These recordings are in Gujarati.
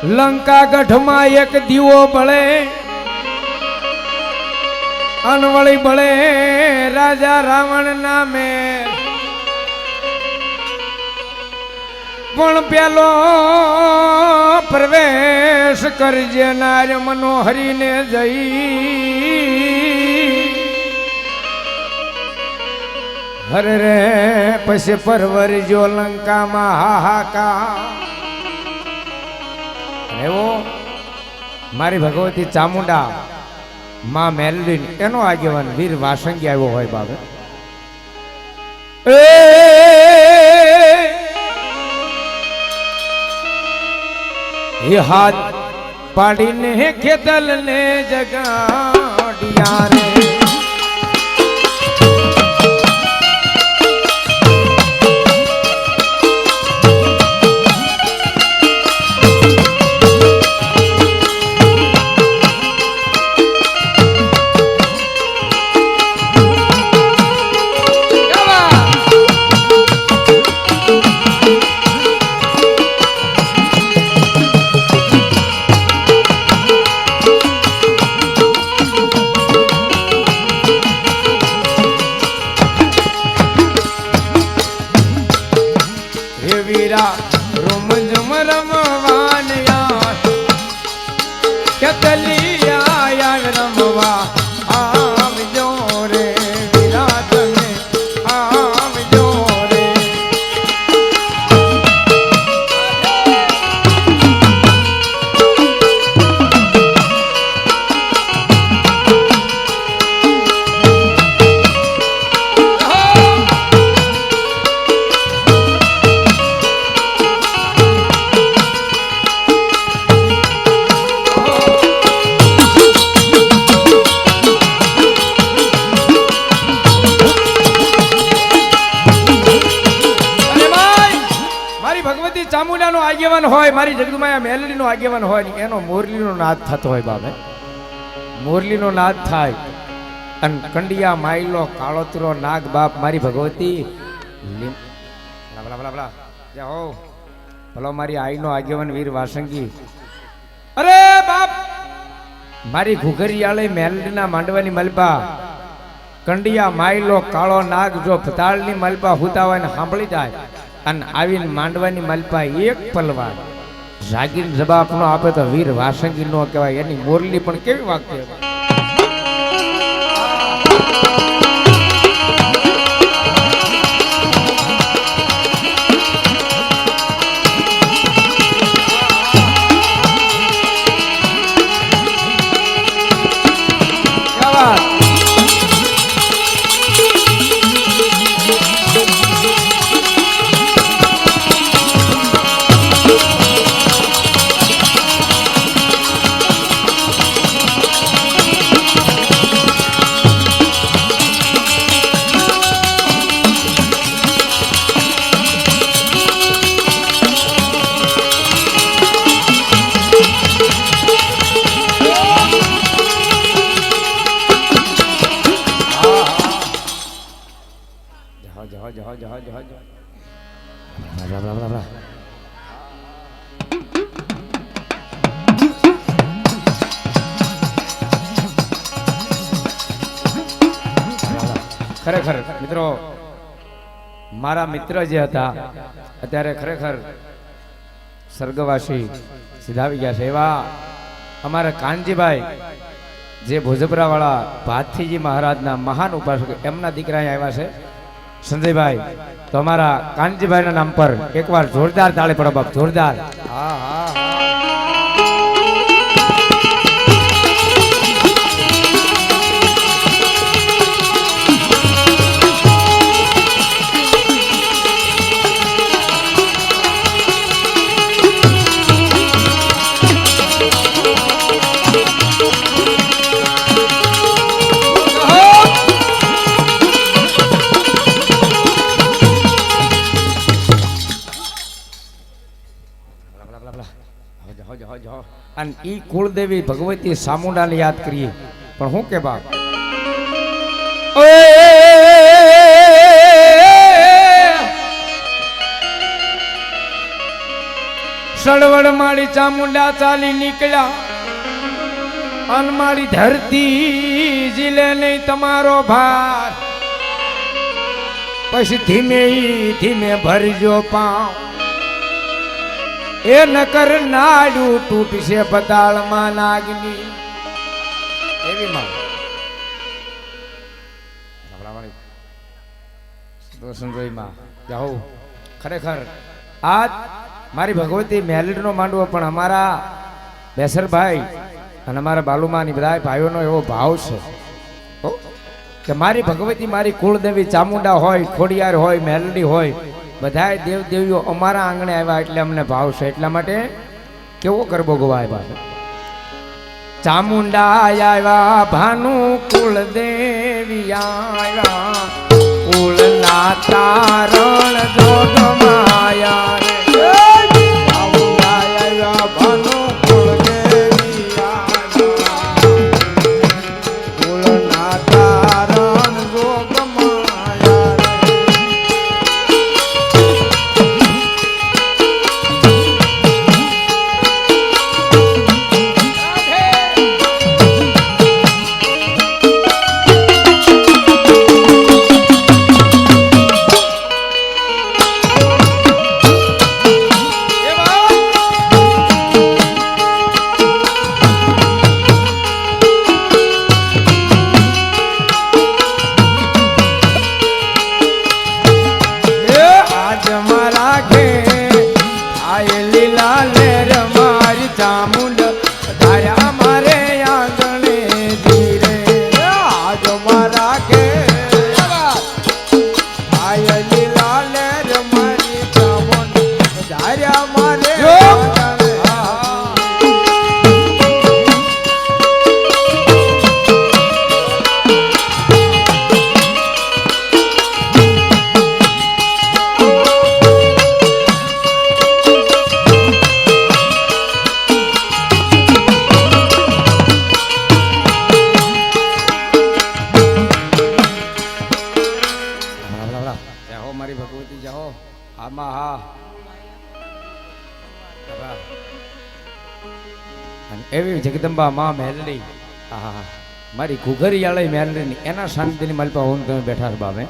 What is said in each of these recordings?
લંકા ગઢમાં એક દીવો બળે અનવળી બળે રાજા રાવણ નામે પણ પેલો પ્રવેશ કરજે નાર મનોહરીને જઈ હરે રે પછી પરવરજો લંકામાં હાહાકાર એવો મારી ભગવતી ચામુંડા માં મેલડી એનો આગેવાન વીર વાસંગી આવ્યો હોય બાબે એ હાથ પાડીને ખેતલ ને જગાડિયા રે રૂમ ઝુમ રમવાનયા કેટલિયા યાર રમવા આવજો રે વીરા તમે આવજો રે ચામુંડાનો આગેવાન હોય મારી જગદુમાયા મેલડીનો આગેવાન હોય એનો મોરલીનો નાદ થતો હોય બાબે મોરલીનો નાદ થાય અને કંડિયા માયલો કાળોતરો નાગ બાપ મારી ભગવતી હો ભલો મારી આઈનો આગેવાન વીર વાસંગી અરે બાપ મારી ઘુઘરિયાળે મેલડીના માંડવાની મલબા કંડિયા માયલો કાળો નાગ જો ભતાળની મલબા હુતાવાને સાંભળી જાય અને આવીને માંડવાની મલપા એક પલવાર જાગીર જવાબ નો આપે તો વીર વાસંગી નો કહેવાય એની મોરલી પણ કેવી વાગતી ખરેખર મિત્રો મારા મિત્ર જે હતા અત્યારે ખરેખર સ્વર્ગવાસી સિધાવી ગયા છે એવા અમારા કાનજીભાઈ જે ભોજપરા વાળા ભાથીજી મહારાજના મહાન ઉપાસક એમના દીકરા આવ્યા છે સંજયભાઈ તો અમારા કાનજીભાઈના નામ પર એકવાર જોરદાર તાળી પડો બાપ જોરદાર હા હા અને ઈ કુળદેવી ભગવતી ચામુંડાને યાદ કરીએ પણ હું કે બાપ ચળવળ મારી ચામુંડા ચાલી નીકળ્યા અન મારી ધરતી જીલે નહીં તમારો ભાર પછી ધીમે ધીમે ભરજો પાવ એ નકર નાડું તૂટશે પતાળમાં નાગની એવી માં જાઓ ખરેખર આજ મારી ભગવતી મેલડીનો માંડવો પણ અમારા બેસરભાઈ અને અમારા બાલુમાની બધા ભાઈઓનો એવો ભાવ છે કે મારી ભગવતી મારી કુળદેવી ચામુંડા હોય ખોડિયાર હોય મેલડી હોય બધાય દેવ દેવીઓ અમારા આંગણે આવ્યા એટલે અમને ભાવ છે એટલા માટે કેવો ગરબો ગવાય બાબા ચામુંડા આવ્યા ભાનુ કુળદેવી આવ્યા કુળના તારણ જોગમાયા રે ચામુંડા આવ્યા ભાનુ કુળદેવી આવ્યા કુળના તારણ જોગમાયા એવી જગદંબા માં મેલડી આહા મારી ઘુઘરિયાળી મેલડી એના શાંતિની માલપા હું તમે બેઠા છો બાબે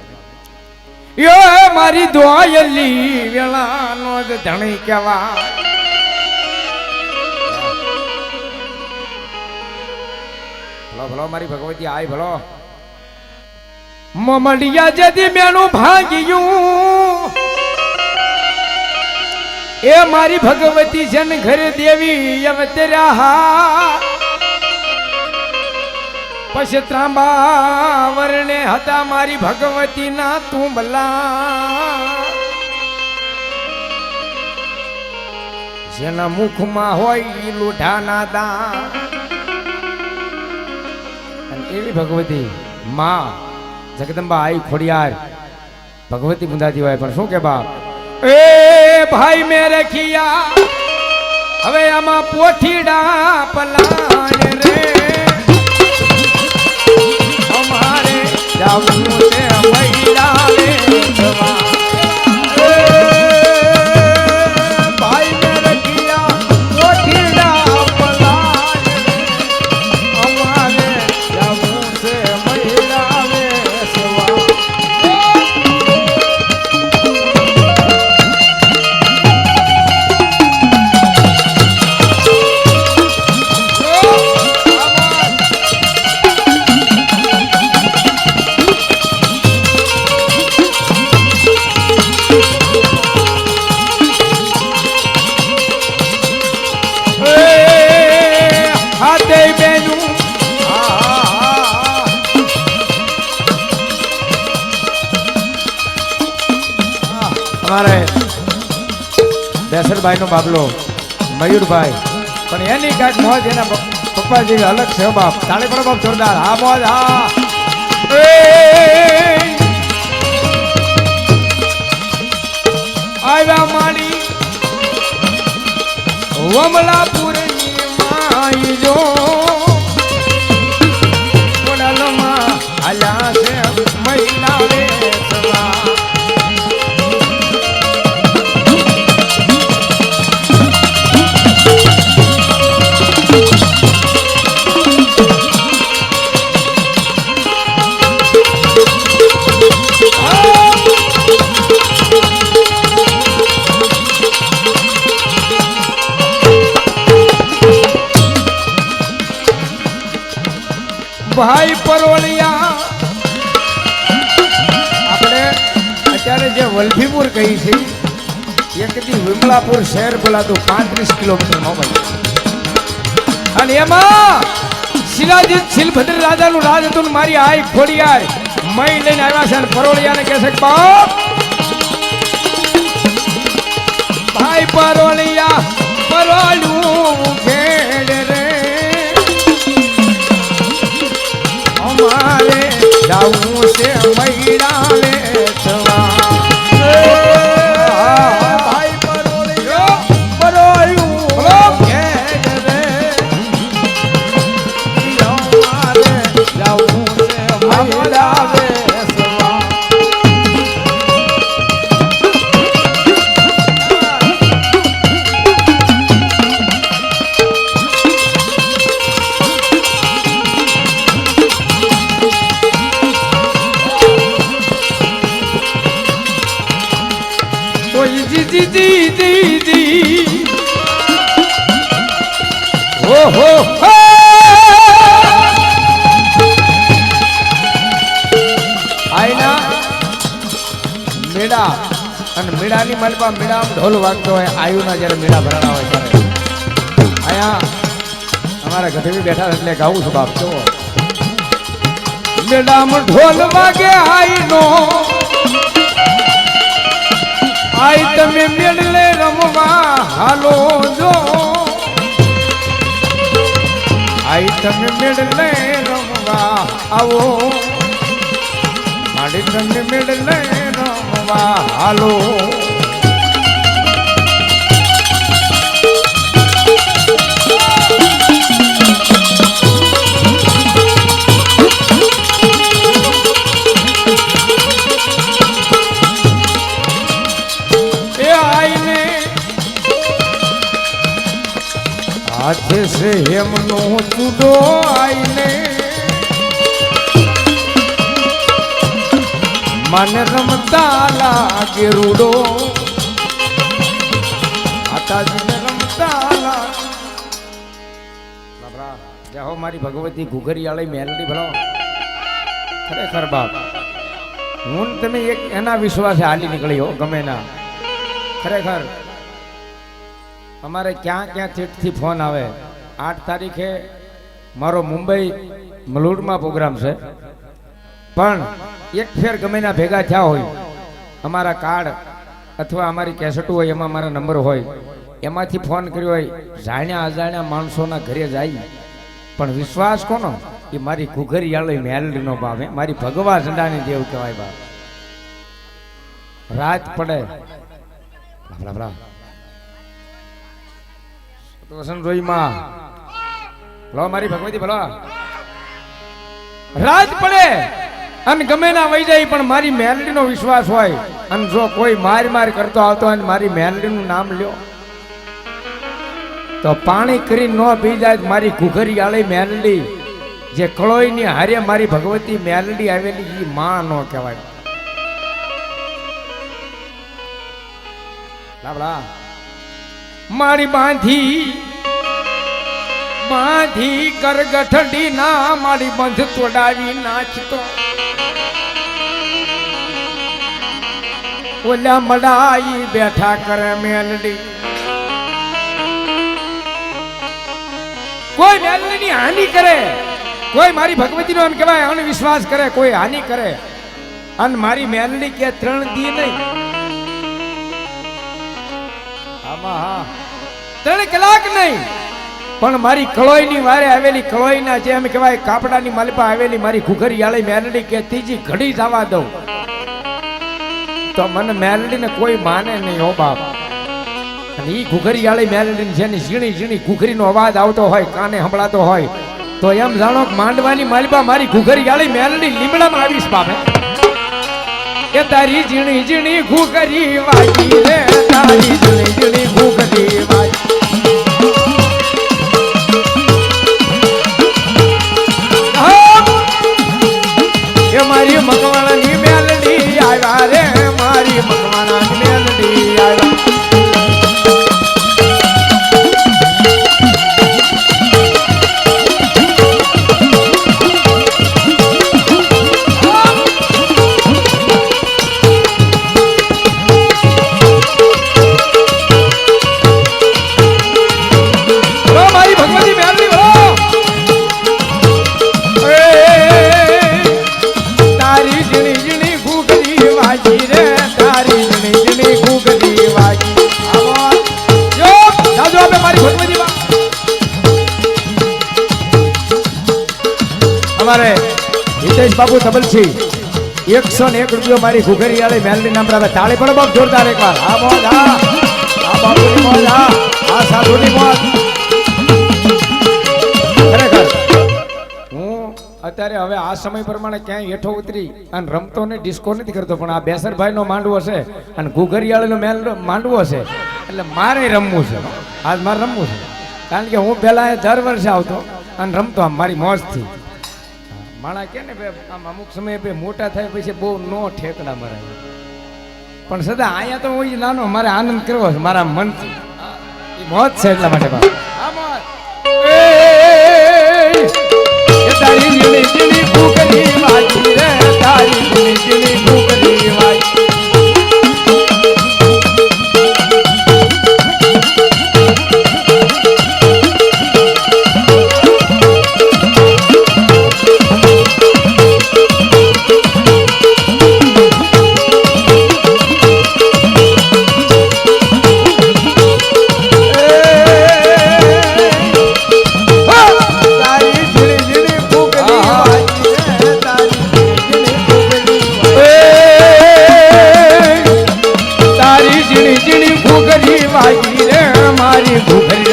યો મારી દોયલી વેળાનો જ ધણી કેવા ભલો ભલો મારી ભગવતી આય ભલો મમડિયા જદી મેનું ભાગ્યું એ મારી ભગવતી જન ઘરે દેવી અવતર્યા પછી ત્રાંબા વર્ણે હતા મારી ભગવતી ના તુંબલા જેના મુખમાં હોય લોઢાના દાંત અને એવી ભગવતી માં જગદંબા આઈ ખોડિયાર ભગવતી બુંદાજી હોય પણ શું કે બાપ એ ભાઈ મેરે કિયા હવે આમાં પોઠીડા પલાય રે અમારે જાવું છે મહિલા રે ભાઈ મેરે કિયા પોઠીડા પલાય રે અમારે જાવું છે મહિલા રે સવા અમારે બેસરભાઈ નો બાબલો મયુરભાઈ પણ એની કાંઈક મોજ એના પપ્પા જેવી અલગ છે બાપ તાળી પડો બાપ જોરદાર હા મોજ હા આવ્યા માડી વમલાપુર ની માઈ જો કોડાલમાં આયા છે મહિલા રે સવા ભાઈ પરોળિયા આપણે અત્યારે જે વલભીપુર કહી છે એકથી વિમલાપુર શહેર બોલાતું 35 કિલોમીટર નો ભાઈ અને એમાં શિલાજીત શિલભદ્ર રાજાનું રાજ હતું મારી આઈ ખોડિયાર મય લઈને આવ્યા છે અને પરોળિયાને કહે છે બાપ ભાઈ પરોળિયા પરોળ્યું ઘેડ રે અમારે જાવું છે મૈડા વેચવા મેળા અને મેળાની માલપા મેળામાં ઢોલ વાગતો હોય આયુના જ્યારે મેળા ભરાણા હોય ત્યારે અહીંયા અમારા ગઢવી બેઠા એટલે ગાવું છું બાપ જો મેળામાં ઢોલ વાગે આઈનો આઈ તમે મેળલે રમવા હાલો જો આઈ તમે મેળલે રમવા આવો માડી તમે મેળલે રમવા હાલો हाथे से हेमनो चूडो आईने मन रमता लागे रूडो माताजी ने रमता लागे जय हो मारी भगवती घुघरियाળી મેલડી ભલો ખરેખર બાપ હું તમે એક એના વિશ્વાસે હાલી નીકળી હો ગમે ના ખરેખર અમારે ક્યાં ક્યાંથી ફોન આવે 8 તારીખે મારો મુંબઈ મલુડમાં પ્રોગ્રામ છે પણ એક ફેર ગમે ના ભેગા થયા હોય અમારા કાર્ડ અથવા અમારી કેસેટો હોય એમાં મારા નંબર હોય એમાંથી ફોન કર્યો હોય જાણ્યા અજાણ્યા માણસોના ઘરે જાય પણ વિશ્વાસ કોનો એ મારી ઘુઘરિયાળી મેલડીનો ભાવ હે મારી ભગવા ઝંડાની દેવ કહેવાય બાપ રાત પડે લાભલા તો વસન રોઈ માં લો મારી ભગવતી ભલો રાત પડે અને ગમે ના વહી જાય પણ મારી મેલડીનો વિશ્વાસ હોય અને જો કોઈ માર કરતો આવતો હોય મારી મેલડીનું નામ લ્યો તો પાણી કરી ન પી જાય મારી ઘુઘરિયાળી મેલડી જે કળોઈની હારે મારી ભગવતી મેલડી આવેલી ઈ માં નો કહેવાય લાવડા મારી બાંધી કરગઠડી ના મારી બંધ તોડાવી નાચતો ઓલા મડાઈ બેઠા કરે મેલડી કોઈ મેલડી ની હાનિ કરે કોઈ મારી ભગવતી નો એમ કહેવાય આને વિશ્વાસ કરે કોઈ હાનિ કરે અને મારી મેલડી કે 3 દી નહીં 3 કલાક નહીં પણ મારી કળોઈની વારે આવેલી કળોઈના જે એમ કહેવાય કાપડાની માલપા આવેલી મારી ઘુઘરિયાળી મેલડી કે ત્રીજી ઘડી જવા દઉં તો મને મેલડીને કોઈ માને નહીં હો બાપ અને ઈ ઘુઘરિયાળી મેલડી જેની ઝીણી ઝીણી ઘુઘરીનો અવાજ આવતો હોય કાને સંભળાતો હોય તો એમ જાણો કે માંડવાની માલપા મારી ઘુઘરિયાળી મેલડી લીમડામાં આવીશ બાપ એ તારી ઝીણી ઝીણી ઘુઘરી વાગી રે તારી ઝીણી ઝીણી ઘુઘરી વાગી એ મારી મકવાણાની મેલડી આવ્યા રે મારી મકવાણાની મેલડી આવ્યા વાગી રે તારી ઝીણી ઝીણી ઘૂઘરી વાગી જો જાજો આપણે મારી ભગવતી માં અમારે હિતેશ બાબુ તબલછી 101 રૂપિયો મારી ઘૂઘરી આલે મેલડી નામ રાવે તાળી પડો બાપ જોરદાર એકવાર આ મોજ આ બાબુની મોજ આ સાધુની મોજ ખરેખર હું અત્યારે હવે આ સમય પ્રમાણે ક્યાંય હેઠો ઉતરી અને રમતો ને ડિસ્કો નથી કરતો પણ આ બેસરભાઈ નો માંડવો છે અને ઘૂઘરિયાળીનો મેલ માંડવો છે એટલે મારે રમવું છે આજ મારે રમવું છે કારણ કે હું પહેલા દર વર્ષે આવતો અને રમતો આમ મારી મોજથી માણા કે ને આમ અમુક સમયે બે મોટા થાય પછી બહુ નો ઠેકડા મરાય પણ સદા અહીંયા તો હું નાનો મારે આનંદ કરવો છે મારા મનથી મોજ છે એટલા માટે તારી ઝીણી ઝીણી ઘૂઘરી વાગી રે તારી ઝીણી ઝીણી ઘૂઘરી વાગી વાગી રે મારી ઘૂઘરી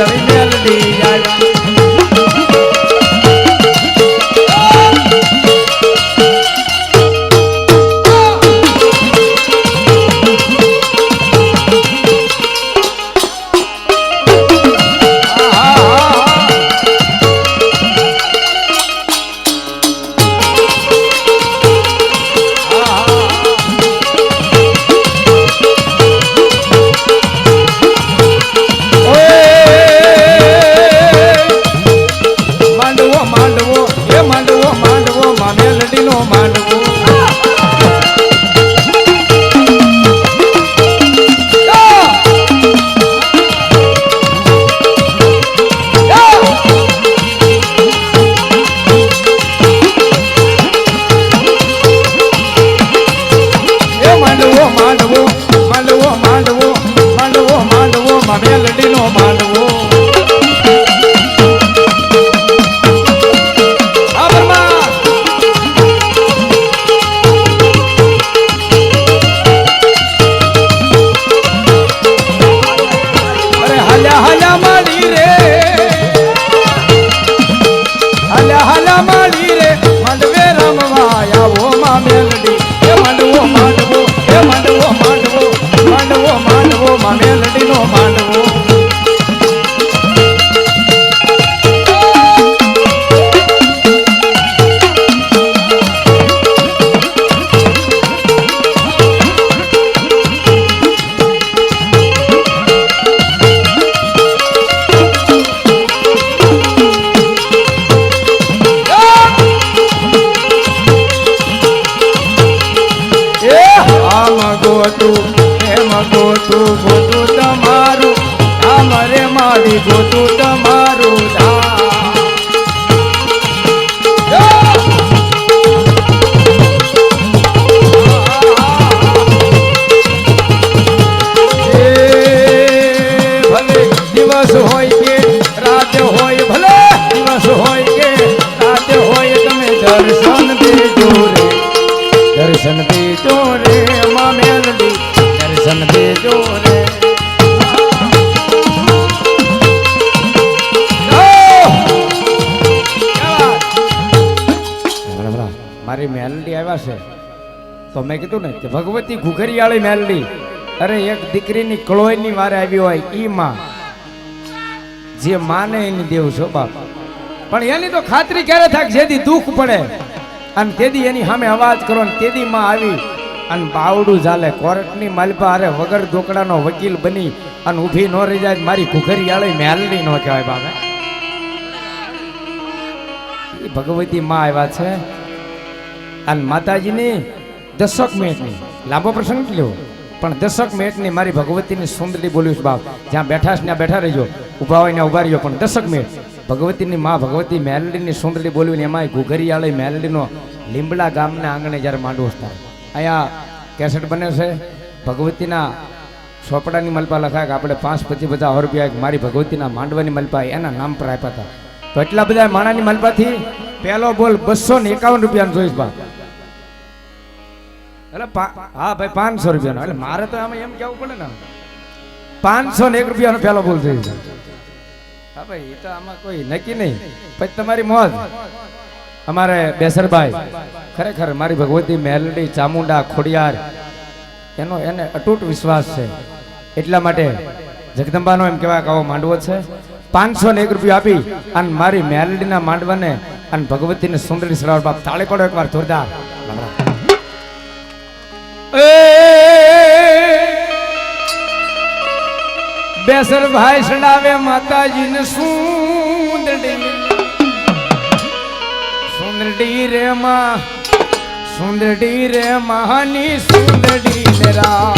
મેલડી ગોતું તમારું ભલે દિવસ હોય કે રાત હોય ભલે દિવસ હોય કે રાત હોય તમે દર્શન દેજો રે માં મેલડી દર્શન દેજો રે મારી મેલડી આવ્યા છે તો મેં કીધું ને કે ભગવતી ઘૂઘરિયાળી મેલડી અરે એક દીકરીની કળોયની વારે આવી હોય ઈ માં જે માને એની દેવ છો બાપ પણ એની તો ખાતરી ક્યારે થાય જેથી દુઃખ પડે અને તેદી એની સામે અવાજ કરો ને તેદી માં આવી અને બાવડું ચાલે કોર્ટની માલપા અરે વગર ઢોકડાનો વકીલ બની અને ઊભી ન રહી જાય મારી ઘૂઘરિયાળી મેલડી નો કહેવાય બાપે એ ભગવતી માં આવ્યા છે અને માતાજીની 10 મિનિટની લાંબો પ્રસંગ લેવો પણ 10 મિનિટની મારી ભગવતીની સુંદરી બોલ્યું છે બાપ જ્યાં બેઠા છે ત્યાં બેઠા રહેજો ઊભા હોય ને ઊભા રહેજો પણ 10 મિનિટ ભગવતીની માં ભગવતી મેલડીની સુંદરી બોલ્યું ને એમાં ઘૂઘરિયાળી મેલડીનો લીંબડા ગામના આંગણે જ્યારે માંડવો થાય અહીંયા કેસેટ બને છે ભગવતીના ચોપડાની મલપા લખાય કે આપણે 5-25 રૂપિયા મારી ભગવતીના માંડવાની મલપા એના નામ પર આપ્યા હતા. તો એટલા બધા માણાની મલપાથી પહેલો બોલ 251 રૂપિયાનો જોઈશ બા. એટલે હા ભાઈ 500 રૂપિયાનો. એટલે મારે તો આમાં એમ કેવું પડે ને 501 રૂપિયાનો પહેલો બોલ થઈ છે. હા ભાઈ એ તો આમાં કોઈ નક્કી નહીં. પછી તમારી મોજ. અમારે બેસરભાઈ ખરેખર મારી ભગવતી મેલડી ચામુંડા ખોડિયાર એને અતૂટ વિશ્વાસ છે. એટલા માટે જગદંબાનો એમ કહેવાય કે આવો માંડવો છે. 501 રૂપિયા આપી અને મારી મેલડીના માંડવાને અને ભગવતીને સુંદરી સરાવર બાપ તાળી પડો એકવાર જોરદાર. બેસરભાઈ સડાવે માતાજીને સુંદરડી રે માં સુંદરડી રે મહાની સુંદરડી રા.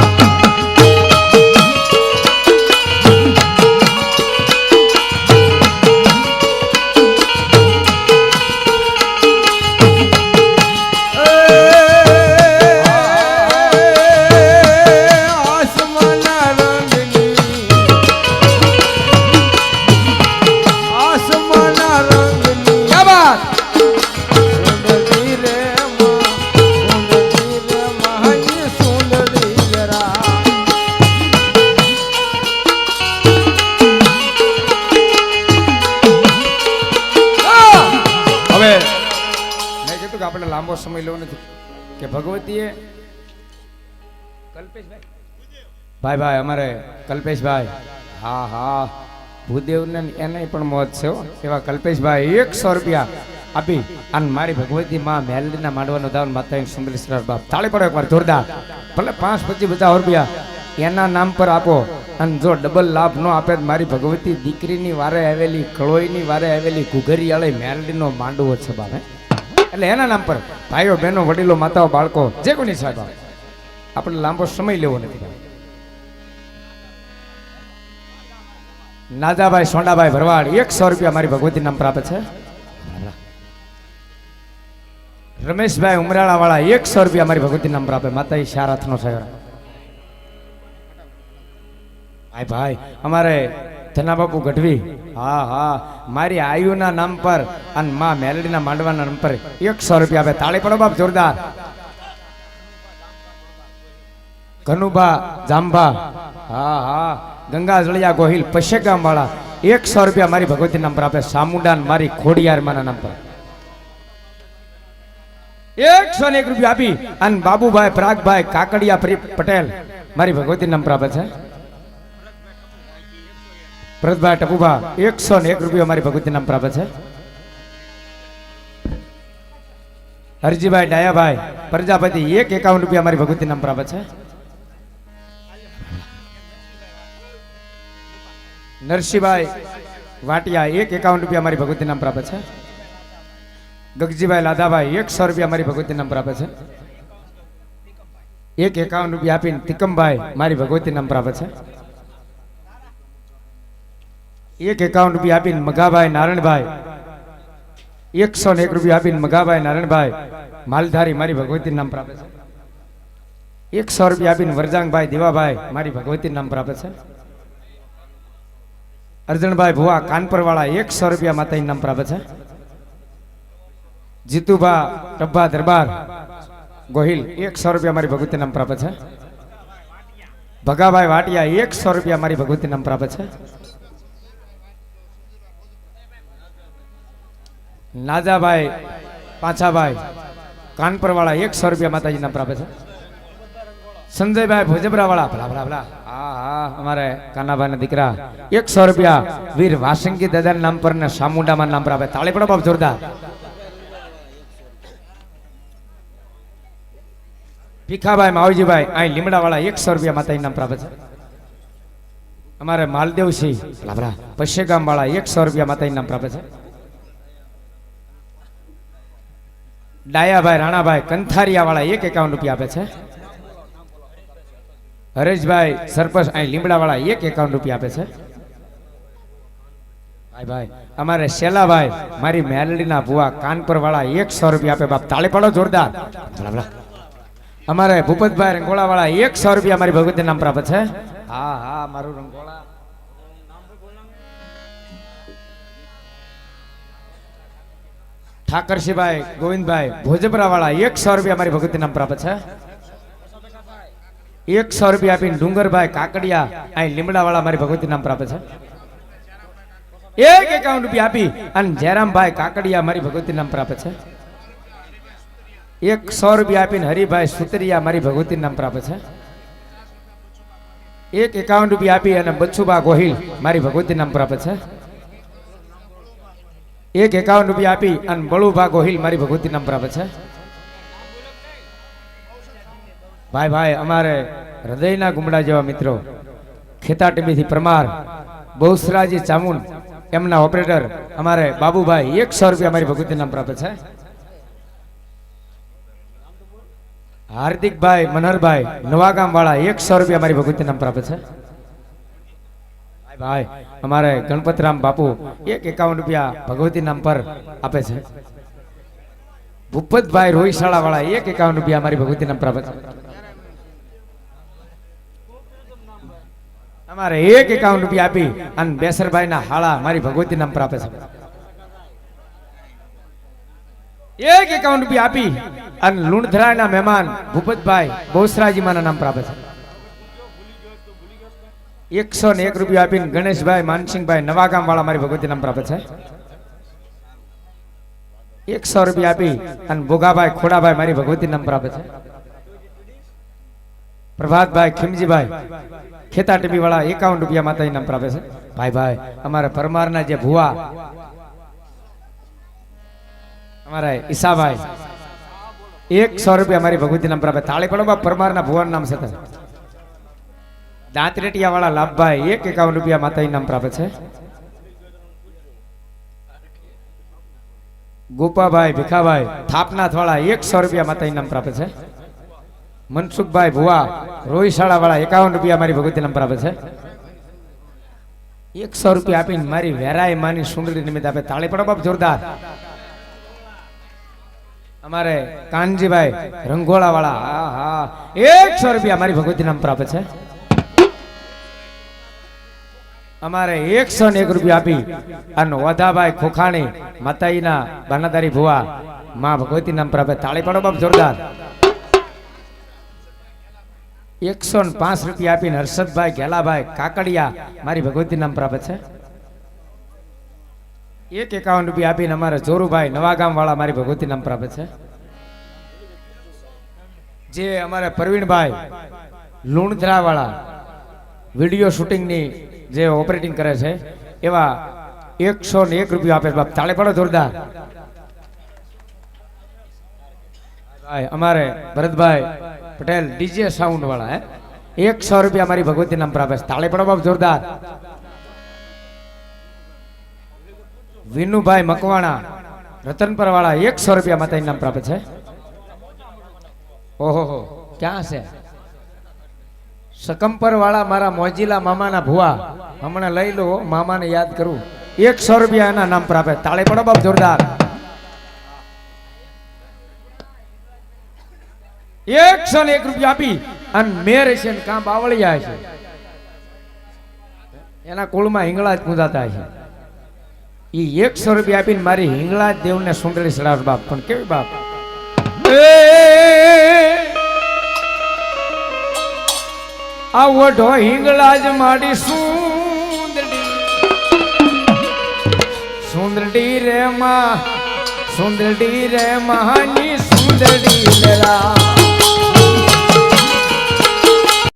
આપણે લાંબો સમય લેવો નથી કે ભગવતીએ કલ્પેશભાઈ ભાઈ અમારે કલ્પેશભાઈ હા હા ભૂદેવને એને પણ મોજ છે એવા કલ્પેશભાઈ 100 રૂપિયા આપી અને મારી ભગવતી માં મેલડીના માંડવાનો દાવન માતા સુંદરી સરાર બાપ તાળી પડો એકવાર જોરદાર. ભલે 5-25 રૂપિયા એના નામ પર આપો અને જો ડબલ લાભ ન આપે મારી ભગવતી દીકરીની વારે આવેલી કળોઈની વારે આવેલી ઘુઘરીયાળી મેલડીનો માંડવો છે બાપ. એટલે એના નામ પર ભાઈઓ બહેનો વડીલો માતાઓ બાળકો જે કોની સાહેબ આપણે લાંબો સમય લેવો નથી. નાજાભાઈ સોંડાભાઈ ભરવાડ 100 રૂપિયા મારી ભગવતી નામ પર આપે છે. રમેશભાઈ ઉમરાળા વાળા 100 રૂપિયા મારી ભગવતી નામ પર આપે. માતા ઈ શારાથનો થયો ભાઈ ભાઈ અમારે ધના બાપુ ગઢવી હા હા મારી આયુના નામ પર અને માં મેલડીના માંડવાના નામ પર 100 રૂપિયા આપે. તાળી પડો બાપ જોરદાર. કનુભા જાંબા હા હા ગંગા જળિયા ગોહિલ પશેગામ વાળા 100 રૂપિયા મારી ભગવતી નામ પર આપે. સામુંડા મારી ખોડિયાર માના નામ પર 101 રૂપિયા આપી અને બાબુભાઈ પ્રાગભાઈ કાકડિયા પટેલ મારી ભગવતી નામ પર આપે છે. ભરતભાઈ ટપુભા 101 રૂપિયા મારી ભગવતી નામ પર આપે છે. હરજીભાઈ ડાયાભાઈ પ્રજાપતિ 151 રૂપિયા મારી ભગવતી નામ પર આપે છે. નરસિંહભાઈ વાટિયા 151 રૂપિયા મારી ભગવતી નામ પર આપે છે. ગગજીભાઈ લાદાભાઈ 100 રૂપિયા મારી ભગવતી નામ પર આપે છે. 151 રૂપિયા આપીને તિકમભાઈ મારી ભગવતી નામ પર આપે છે. 151 રૂપિયા આપીને મગાભાઈ નારણભાઈ 101 રૂપિયા આપીને મગાભાઈ નારણભાઈ માલધારી મારી ભગવતી નામ પર આપે છે. 100 રૂપિયા આપીને વરજાંગભાઈ દેવાભાઈ મારી ભગવતી નામ પર આપે છે. અર્જણભાઈ ભુવા કાનપરવાળા 100 રૂપિયા માતાજી નામ પર આપે છે. જીતુભા ટબ્બા દરબાર ગોહિલ 100 રૂપિયા મારી ભગવતી નામ પર આપે છે. ભગાભાઈ વાટિયા 100 રૂપિયા મારી ભગવતી નામ પર આપે છે. નાજાભાઈ પાછાભાઈ કાનપરવાળા 100 રૂપિયા માતાજી નામ પર આપે છે. સંજયભાઈ ભોજબરા વાળા ભલા ભલા ભલા હા હા અમારે કાનાભાઈ ના દીકરા 100 રૂપિયા વીર વાસંગી દાદા નામ પર ને સામુંડામાં નામ પર આપે. તાળી પડો બાપ જોરદાર. ભીખાભાઈ માવજીભાઈ અહીં લીમડા વાળા 100 રૂપિયા માતાજી નામ પર આપે છે. અમારે માલદેવસિંહ ભલા ભલા પશ્ચેગામ વાળા 100 રૂપિયા માતાજી નામ પર આપે છે. ડાયાભાઈ રાણાભાઈ કંથારિયા વાળા 151 રૂપિયા આપે છે. હરેશભાઈ સરપંચ અહીં લીમડા વાળા 151 રૂપિયા આપે છે. ભાઈ ભાઈ અમારે શેલાભાઈ મારી મેલડીના ભુવા કાનપર વાળા 100 રૂપિયા આપે. બાપ તાળી પાડો જોરદાર. અમારે ભૂપતભાઈ રંગોળા વાળા 100 રૂપિયા મારી ભગવતી નામ પ્રાપ્ત છે. હા હા મારું રંગોળા ઠાકરસિંહભાઈ ગોવિંદભાઈ ભોજપરા વાળા 100 રૂપિયા મારી ભગવતી નામ પ્રાપ્ત છે. 100 રૂપિયા આપીને ડુંગરભાઈ કાકડિયા અહીં લીમડા વાળા મારી ભગવતી નામ પ્રાપ્ત છે. 51 રૂપિયા આપી અને જયરામભાઈ કાકડિયા મારી ભગવતી નામ પ્રાપ્ત છે. 100 રૂપિયા આપીને હરિભાઈ સુતરિયા મારી ભગવતી નામ પ્રાપ્ત છે. 51 રૂપિયા આપી અને બચ્ચુબા ગોહિલ મારી ભગવતી નામ પ્રાપ્ત છે. 51 રૂપિયા આપી અને બળુભા ગોહિલ મારી ભગવતી નામ પ્રાપ્ત છે. ભાઈ ભાઈ અમારે હૃદયના ગુમડા જેવા મિત્રો ખેતા ટીબીથી પરમાર બહુસરાજી ચામુન એમના ઓપરેટર અમારે બાબુભાઈ 100 રૂપિયા મારી ભગવતી નામ પ્રાપ્ત છે. હાર્દિકભાઈ મનહરભાઈ નવાગામ વાળા 100 રૂપિયા મારી ભગવતી નામ પ્રાપ્ત છે. ભાઈ અમારે ગણપતરામ બાપુ 51 રૂપિયા ભગવતી નામ પર આપે છે. ભૂપતભાઈ રોહિશાળા વાળા 51 રૂપિયા મારી ભગવતી નામ પ્રાપ્ત છે. અમારે 51 રૂપિયા આપી અને બેસરભાઈ ના હાળા મારી ભગવતી નામ પ્રાપ્ત છે. 51 રૂપિયા આપી અને લુણધરા ના મહેમાન ભૂપતભાઈ બહુસરાજી માના નામ પ્રાપ્ત છે. 101 રૂપિયા આપીને ગણેશભાઈ માનસિંહભાઈ નવાગામ વાળા મારી ભગવતી નામ પ્રાપ્ત છે. 100 રૂપિયા આપી અને ભોગાભાઈ ખોડાભાઈ મારી ભગવતી નામ પ્રાપ્ત છે. પ્રભાતભાઈ ખીમજીભાઈ ખેતા ટીબી વાળા 51 રૂપિયા માતાજી નામ પ્રાપ્ત છે. ભાઈ ભાઈ અમારા પરમારના જે ભુવા અમારા ઈસાભાઈ 100 રૂપિયા મારી ભગવતી નામ પ્રાપ્ત. તાળી પડો બા પરમારના ભુવાનું નામ છે. દાંતરેટિયા વાળા લાભભાઈ 51 રૂપિયા માતાજી નામ પ્રાપ્ત છે. ગોપાભાઈ ભીખાભાઈ થાપનાથ વાળા 100 રૂપિયા માતાજી નામ પ્રાપ્ત છે. મનસુખભાઈ ભુવા રોહિશાળા વાળા 51 રૂપિયા મારી ભગવતી નામ પ્રાપ્ત છે. 100 રૂપિયા આપીને મારી વેરાય માની સુંદરી નિમિત્ત આપે. તાળી પડો બાપ જોરદાર. અમારે કાનજીભાઈ રંગોળા વાળા હા હા 100 રૂપિયા મારી ભગવતી નામ પ્રાપ્ત છે. અમારે 101 રૂપિયા આપી અને વધાભાઈ ખોખાણી માતાજીના બાનાદારી ભુવા માં ભગવતી નામ પ્રાપ્ત. તાળી પાડો બાપ જોરદાર. 105 રૂપિયા આપીને હર્ષદભાઈ ગેલાભાઈ કાકડિયા મારી ભગવતી નામ પ્રાપ્ત છે. 51 રૂપિયા આપીને અમારે જોરુભાઈ નવાગામ વાળા મારી ભગવતી નામ પ્રાપ્ત છે. જે અમારે પ્રવીણભાઈ લુણધરા વાળા વિડીયો શૂટિંગની જે ઓપરેટિંગ કરે છે એવા 101 રૂપિયા આપે. બાપ તાળી પાડો જોરદાર. ભાઈ અમારે ભરતભાઈ પટેલ ડીજે સાઉન્ડ વાળા 100 રૂપિયા મારી ભગવતી નામ પ્રાપ્ત. તાળી પાડો બાપ જોરદાર. વિનુભાઈ મકવાણા રતનપર વાળા 100 રૂપિયા માતાજી નામ પ્રાપ્ત છે. ઓહો ક્યાં છે શકંપર વાળા મારા મોજીલા મામાના ભુવા હમણાં લઈ લો મામાને યાદ કરું. 100 રૂપિયા એના નામ પ્રાપ્ત. તાળી પડો બાપ જોરદાર. 101 રૂપિયા આપી અને મેર છે ને કામ બાવળિયા છે એના કુળમાં હિંગળા જ પૂજાતા છે. એ 100 રૂપિયા આપીને મારી હિંગળા દેવને સુંદરી ચડાવ બાપ. પણ કેવી બાપ આ વઢો હિંગળા જ માડી સુંદરડી રે માં સુંદરડી રે મહાની સુંદરડી લેલા